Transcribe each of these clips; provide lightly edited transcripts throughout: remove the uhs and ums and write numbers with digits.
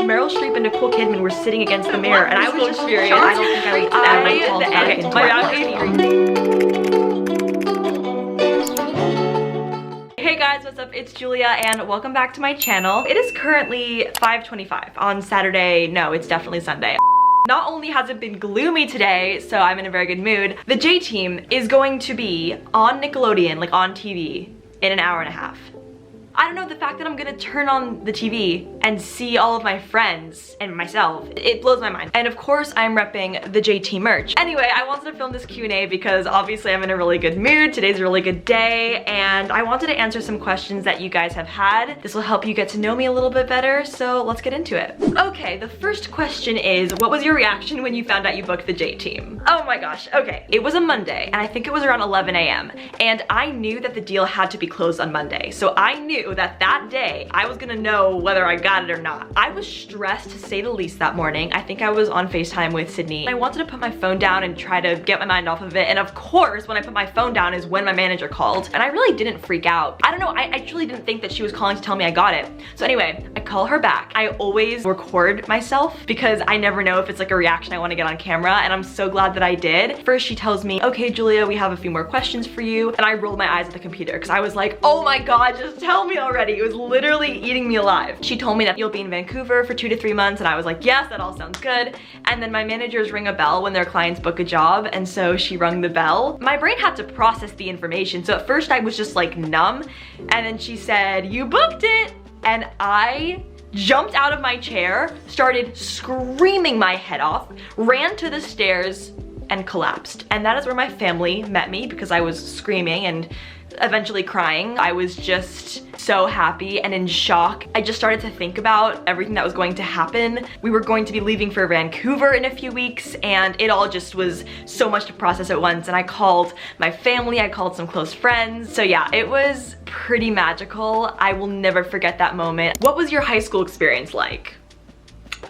Meryl Streep and Nicole Kidman were sitting against the mirror, and I was just furious. I don't think I ever called the end. Hey guys, what's up? It's Julia and welcome back to my channel. It is currently 5:25 on Saturday. No, it's definitely Sunday. Not only has it been gloomy today, so I'm in a very good mood, the J Team is going to be on Nickelodeon, like on TV, in an hour and a half. I don't know, the fact that I'm gonna turn on the TV and see all of my friends and myself, it blows my mind. And of course, I'm repping the JT merch. Anyway, I wanted to film this Q&A because obviously I'm in a really good mood. Today's a really good day, and I wanted to answer some questions that you guys have had. This will help you get to know me a little bit better, so let's get into it. Okay, the first question is, what was your reaction when you found out you booked the J Team? Oh my gosh, okay. It was a Monday, and I think it was around 11 a.m. And I knew that the deal had to be closed on Monday, so I knew that day I was gonna know whether I got it or not. I was stressed to say the least that morning. I think I was on FaceTime with Sydney. I wanted to put my phone down and try to get my mind off of it, and of course when I put my phone down is when my manager called, and I really didn't freak out. I don't know, I truly didn't think that she was calling to tell me I got it. So anyway, I call her back. I always record myself because I never know if it's like a reaction I want to get on camera, and I'm so glad that I did. First she tells me, okay Julia, we have a few more questions for you, and I rolled my eyes at the computer because I was like, oh my god, just tell me already. It was literally eating me alive. She told me that you'll be in Vancouver for 2 to 3 months, and I was like, yes, that all sounds good. And then my managers ring a bell when their clients book a job, and so she rung the bell. My brain had to process the information, so at first I was just like numb, and then she said, you booked it, and I jumped out of my chair, started screaming my head off, ran to the stairs, and collapsed. And that is where my family met me because I was screaming and eventually crying. I was just so happy and in shock. I just started to think about everything that was going to happen. We were going to be leaving for Vancouver in a few weeks, and it all just was so much to process at once. And I called my family, I called some close friends. So yeah, it was pretty magical. I will never forget that moment. What was your high school experience like?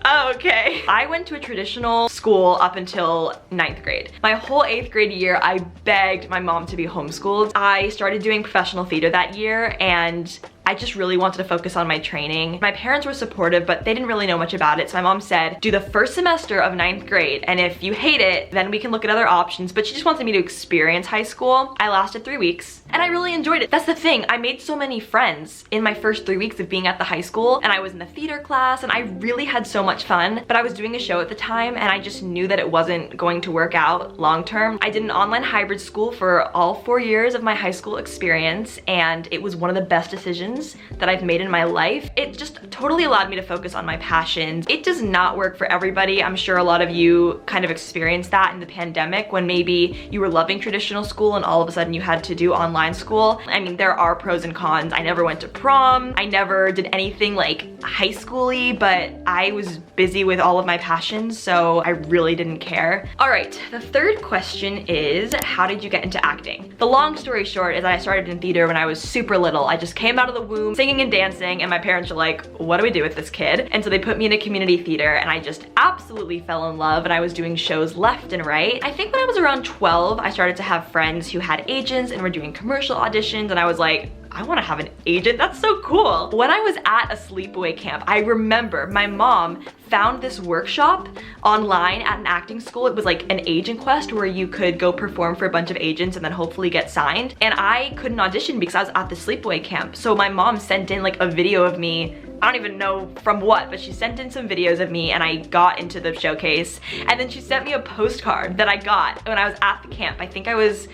Oh, okay. I went to a traditional school up until 9th grade. My whole 8th grade year, I begged my mom to be homeschooled. I started doing professional theater that year, and I just really wanted to focus on my training. My parents were supportive, but they didn't really know much about it. So my mom said, do the first semester of 9th grade, and if you hate it, then we can look at other options. But she just wanted me to experience high school. I lasted 3 weeks, and I really enjoyed it. That's the thing, I made so many friends in my first 3 weeks of being at the high school, and I was in the theater class, and I really had so much fun. But I was doing a show at the time, and I just knew that it wasn't going to work out long term. I did an online hybrid school for all 4 years of my high school experience, and it was one of the best decisions that I've made in my life. It just totally allowed me to focus on my passions. It does not work for everybody. I'm sure a lot of you kind of experienced that in the pandemic when maybe you were loving traditional school and all of a sudden you had to do online school. I mean, there are pros and cons. I never went to prom. I never did anything like high school-y, but I was busy with all of my passions, so I really didn't care. All right, the third question is, how did you get into acting? The long story short is that I started in theater when I was super little. I just came out of the womb singing and dancing, and my parents were like, what do we do with this kid? And so they put me in a community theater, and I just absolutely fell in love, and I was doing shows left and right. I think when I was around 12, I started to have friends who had agents and were doing commercial auditions, and I was like, I want to have an agent, that's so cool. When I was at a sleepaway camp, I remember my mom found this workshop online at an acting school. It was like an agent quest where you could go perform for a bunch of agents and then hopefully get signed. And I couldn't audition because I was at the sleepaway camp. So my mom sent in like a video of me. I don't even know from what, but she sent in some videos of me and I got into the showcase. And then she sent me a postcard that I got when I was at the camp. I think I was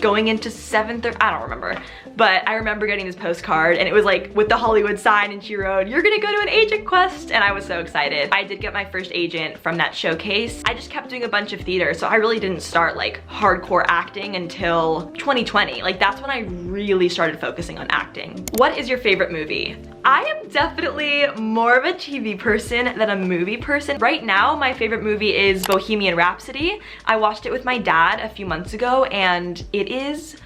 going into 7th, or I don't remember, but I remember getting this postcard, and it was like with the Hollywood sign, and she wrote, you're gonna go to an agent quest, and I was so excited. I did get my first agent from that showcase. I just kept doing a bunch of theater, so I really didn't start like hardcore acting until 2020. Like that's when I really started focusing on acting. What is your favorite movie? I am definitely more of a TV person than a movie person. Right now, my favorite movie is Bohemian Rhapsody. I watched it with my dad a few months ago, and it is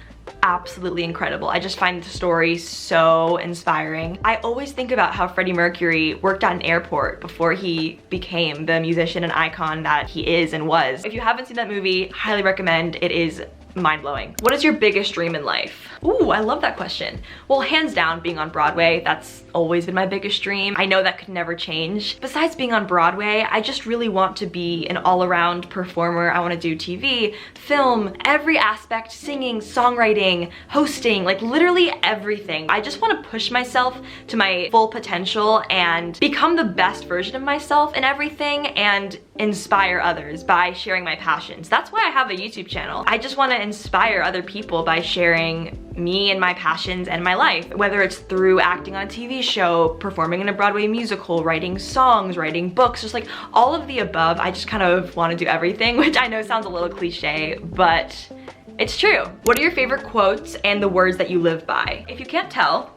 absolutely incredible. I just find the story so inspiring. I always think about how Freddie Mercury worked at an airport before he became the musician and icon that he is and was. If you haven't seen that movie, highly recommend. It is mind-blowing. What is your biggest dream in life? Ooh, I love that question. Well, hands down, being on Broadway, that's always been my biggest dream. I know that could never change. Besides being on Broadway, I just really want to be an all-around performer. I want to do TV, film, every aspect, singing, songwriting, hosting, like literally everything. I just want to push myself to my full potential and become the best version of myself in everything and inspire others by sharing my passions. That's why I have a YouTube channel. I just want to inspire other people by sharing me and my passions and my life, whether it's through acting on a TV show, performing in a Broadway musical, writing songs, writing books, just like all of the above. I just kind of want to do everything, which I know sounds a little cliche, but it's true. What are your favorite quotes and the words that you live by? If you can't tell,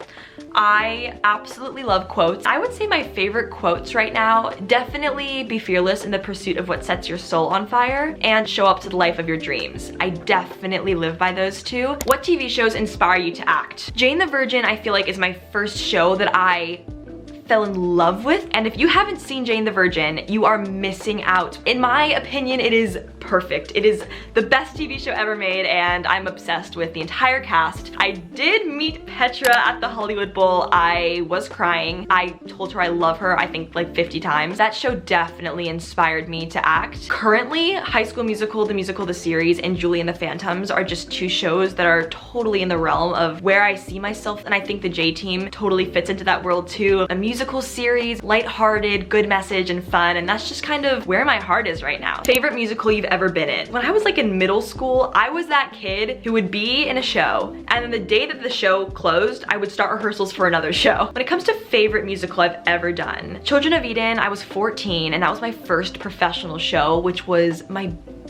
I absolutely love quotes. I would say my favorite quotes right now, definitely be fearless in the pursuit of what sets your soul on fire and show up to the life of your dreams. I definitely live by those two. What TV shows inspire you to act? Jane the Virgin, I feel like, is my first show that I fell in love with, and if you haven't seen Jane the Virgin, you are missing out. In my opinion, it is perfect. It is the best TV show ever made, and I'm obsessed with the entire cast. I did meet Petra at the Hollywood Bowl. I was crying. I told her I love her, I think like 50 times. That show definitely inspired me to act. Currently, High School Musical, the musical, the series, and Julie and the Phantoms are just two shows that are totally in the realm of where I see myself, and I think the J-Team totally fits into that world too. A musical series, lighthearted, good message, and fun, and that's just kind of where my heart is right now. Favorite musical you've ever been in? When I was like in middle school, I was that kid who would be in a show, and then the day that the show closed, I would start rehearsals for another show. When it comes to favorite musical I've ever done, Children of Eden, I was 14, and that was my first professional show, which was my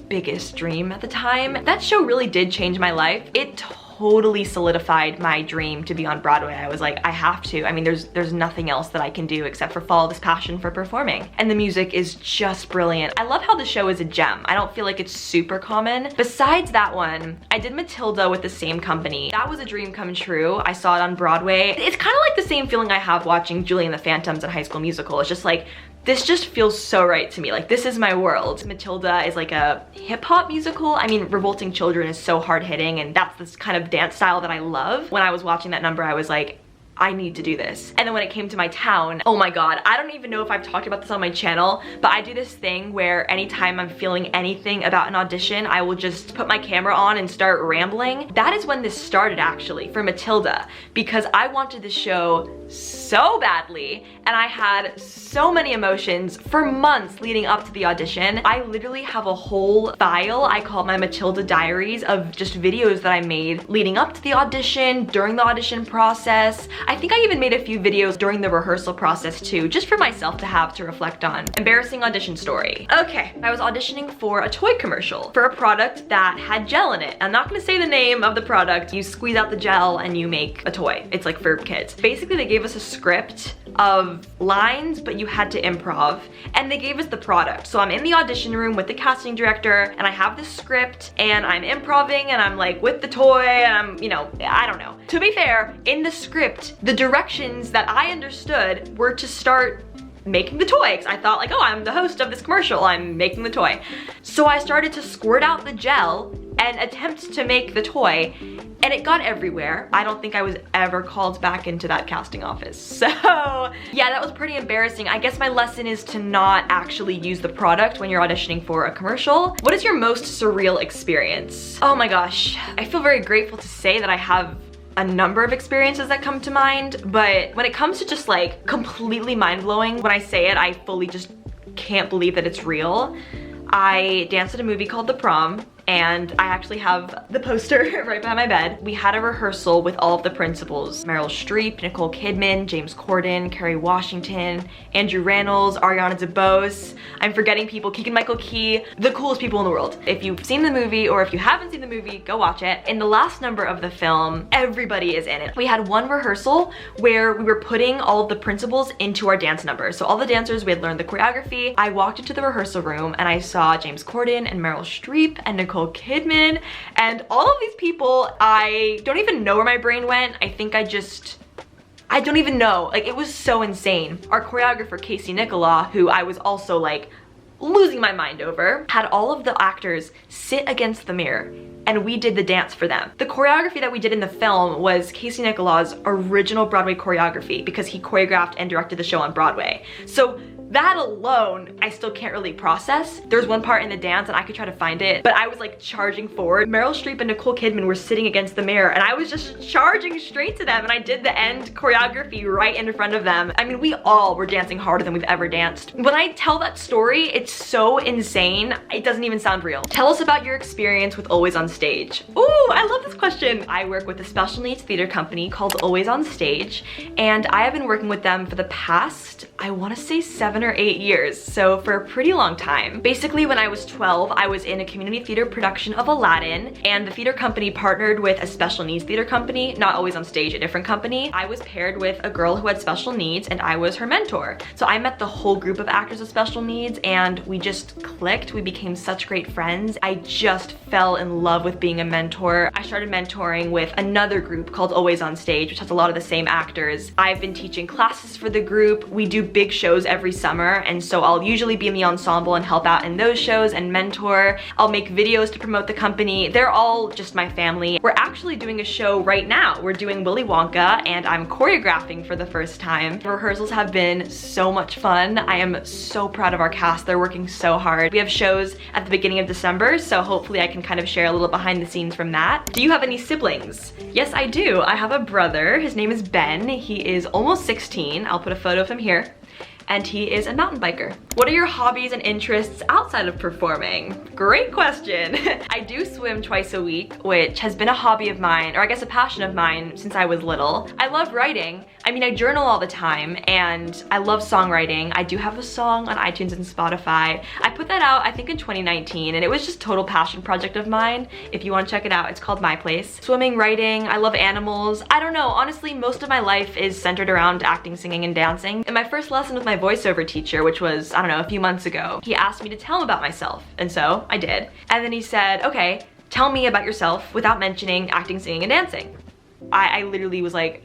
biggest dream at the time. That show really did change my life. It totally solidified my dream to be on Broadway. I was like, I have to. I mean, there's nothing else that I can do except for follow this passion for performing. And the music is just brilliant. I love how the show is a gem. I don't feel like it's super common. Besides that one, I did Matilda with the same company. That was a dream come true. I saw it on Broadway. It's kind of like the same feeling I have watching Julie and the Phantoms and High School Musical. It's just like, this just feels so right to me. Like, this is my world. Matilda is like a hip-hop musical. I mean, Revolting Children is so hard-hitting, and that's this kind of dance style that I love. When I was watching that number, I was like, I need to do this. And then when it came to my town, oh my god, I don't even know if I've talked about this on my channel, but I do this thing where anytime I'm feeling anything about an audition, I will just put my camera on and start rambling. That is when this started, actually, for Matilda, because I wanted this show so badly, and I had so many emotions for months leading up to the audition. I literally have a whole file, I call it my Matilda diaries, of just videos that I made leading up to the audition, during the audition process. I think I even made a few videos during the rehearsal process too, just for myself to have to reflect on. Embarrassing audition story. Okay, I was auditioning for a toy commercial for a product that had gel in it. I'm not gonna say the name of the product. You squeeze out the gel and you make a toy. It's like for kids. Basically, they gave us a script of lines, but you had to improv, and they gave us the product. So I'm in the audition room with the casting director, and I have this script, and I'm improving, and I'm like with the toy, and I'm, you know, I don't know. To be fair, in the script, the directions that I understood were to start making the toy, because I thought like, oh, I'm the host of this commercial, I'm making the toy. So I started to squirt out the gel and attempt to make the toy, and it got everywhere. I don't think I was ever called back into that casting office. So yeah, that was pretty embarrassing. I guess my lesson is to not actually use the product when you're auditioning for a commercial. What is your most surreal experience? Oh my gosh, I feel very grateful to say that I have a number of experiences that come to mind, but when it comes to just like completely mind-blowing, when I say it, I fully just can't believe that it's real. I danced at a movie called The Prom, and I actually have the poster right by my bed. We had a rehearsal with all of the principals: Meryl Streep, Nicole Kidman, James Corden, Kerry Washington, Andrew Rannells, Ariana DeBose. I'm forgetting people, Keegan-Michael Key, the coolest people in the world. If you've seen the movie, or if you haven't seen the movie, go watch it. In the last number of the film, everybody is in it. We had one rehearsal where we were putting all of the principals into our dance numbers. So all the dancers, we had learned the choreography. I walked into the rehearsal room and I saw James Corden and Meryl Streep and Nicole Kidman, and all of these people, I don't even know where my brain went. I think I don't even know. Like, it was so insane. Our choreographer, Casey Nicola, who I was also like losing my mind over, had all of the actors sit against the mirror and we did the dance for them. The choreography that we did in the film was Casey Nichola's original Broadway choreography because he choreographed and directed the show on Broadway. So that alone, I still can't really process. There's one part in the dance and I could try to find it, but I was like charging forward. Meryl Streep and Nicole Kidman were sitting against the mirror and I was just charging straight to them and I did the end choreography right in front of them. I mean, we all were dancing harder than we've ever danced. When I tell that story, it's so insane, it doesn't even sound real. Tell us about your experience with Always on Stage. Ooh, I love this question. I work with a special needs theater company called Always on Stage, and I have been working with them for the past, I wanna say 7 or 8 years, so for a pretty long time. Basically, when I was 12, I was in a community theater production of Aladdin, and the theater company partnered with a special needs theater company, not Always on Stage, a different company. I was paired with a girl who had special needs, and I was her mentor. So I met the whole group of actors with special needs, and we just clicked. We became such great friends. I just fell in love with being a mentor. I started mentoring with another group called Always on Stage, which has a lot of the same actors. I've been teaching classes for the group. We do big shows every summer, and so I'll usually be in the ensemble and help out in those shows and mentor. I'll make videos to promote the company. They're all just my family. We're actually doing a show right now. We're doing Willy Wonka, and I'm choreographing for the first time. Rehearsals have been so much fun. I am so proud of our cast. They're working so hard. We have shows at the beginning of December, so hopefully I can kind of share a little behind the scenes from that. Do you have any siblings? Yes, I do. I have a brother. His name is Ben. He is almost 16. I'll put a photo of him here. And he is a mountain biker. What are your hobbies and interests outside of performing? Great question. I do swim twice a week, which has been a hobby of mine, or I guess a passion of mine since I was little. I love writing. I mean, I journal all the time, and I love songwriting. I do have a song on iTunes and Spotify. I put that out, I think in 2019, and it was just a total passion project of mine. If you want to check it out, it's called My Place. Swimming, writing, I love animals. I don't know, honestly, most of my life is centered around acting, singing, and dancing. In my first lesson with my voiceover teacher, which was, I don't know, a few months ago, he asked me to tell him about myself, and so I did. And then he said, okay, tell me about yourself without mentioning acting, singing, and dancing. I literally was like,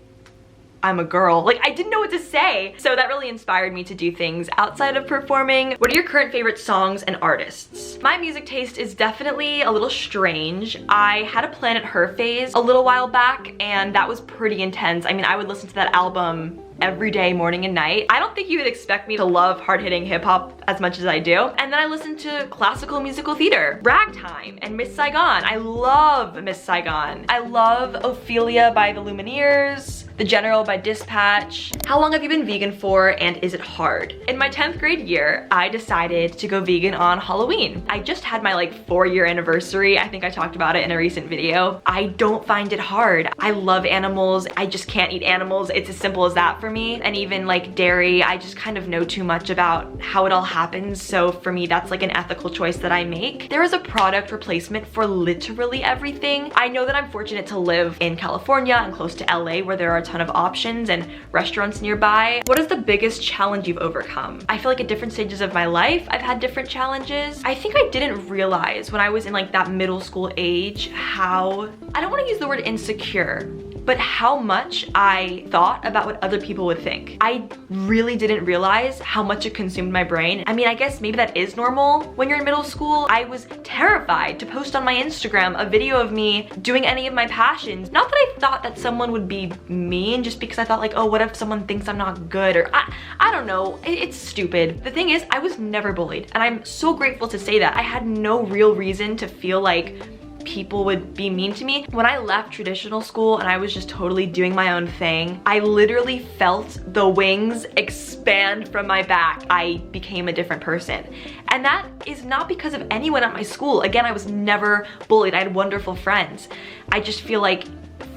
I'm a girl. Like, I didn't know what to say. So that really inspired me to do things outside of performing. What are your current favorite songs and artists? My music taste is definitely a little strange. I had a Planet Her phase a little while back, and that was pretty intense. I mean, I would listen to that album every day, morning and night. I don't think you would expect me to love hard-hitting hip-hop as much as I do. And then I listened to classical musical theater, Ragtime, and Miss Saigon. I love Miss Saigon. I love Ophelia by the Lumineers, The General by Dispatch. How long have you been vegan for, and is it hard? In my 10th grade year, I decided to go vegan on Halloween. I just had my like 4-year anniversary. I think I talked about it in a recent video. I don't find it hard. I love animals. I just can't eat animals. It's as simple as that for me. And even like dairy, I just kind of know too much about how it all happens. So for me, that's like an ethical choice that I make. There is a product replacement for literally everything. I know that I'm fortunate to live in California and close to LA, where there are a ton of options and restaurants nearby. What is the biggest challenge you've overcome? I feel like at different stages of my life, I've had different challenges. I think I didn't realize when I was in like that middle school age how, I don't want to use the word insecure, but how much I thought about what other people would think. I really didn't realize how much it consumed my brain. I mean, I guess maybe that is normal when you're in middle school. I was terrified to post on my Instagram a video of me doing any of my passions. Not that I thought that someone would be mean, just because I thought like, oh, what if someone thinks I'm not good? Or I don't know, it's stupid. The thing is, I was never bullied, and I'm so grateful to say that. I had no real reason to feel like people would be mean to me. When I left traditional school and I was just totally doing my own thing, I literally felt the wings expand from my back. I became a different person. And that is not because of anyone at my school. Again, I was never bullied. I had wonderful friends. I just feel like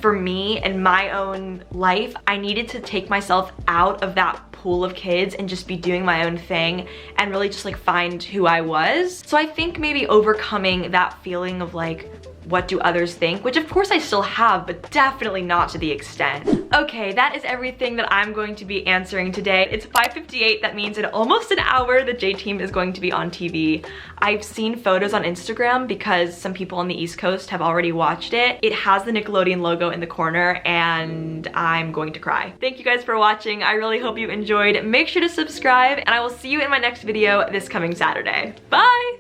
for me and my own life, I needed to take myself out of that pool of kids and just be doing my own thing and really just like find who I was. So I think maybe overcoming that feeling of like, what do others think? Which of course I still have, but definitely not to the extent. Okay, that is everything that I'm going to be answering today. It's 5:58, that means in almost an hour the J-Team is going to be on TV. I've seen photos on Instagram because some people on the East Coast have already watched it. It has the Nickelodeon logo in the corner and I'm going to cry. Thank you guys for watching. I really hope you enjoyed. Make sure to subscribe and I will see you in my next video this coming Saturday. Bye!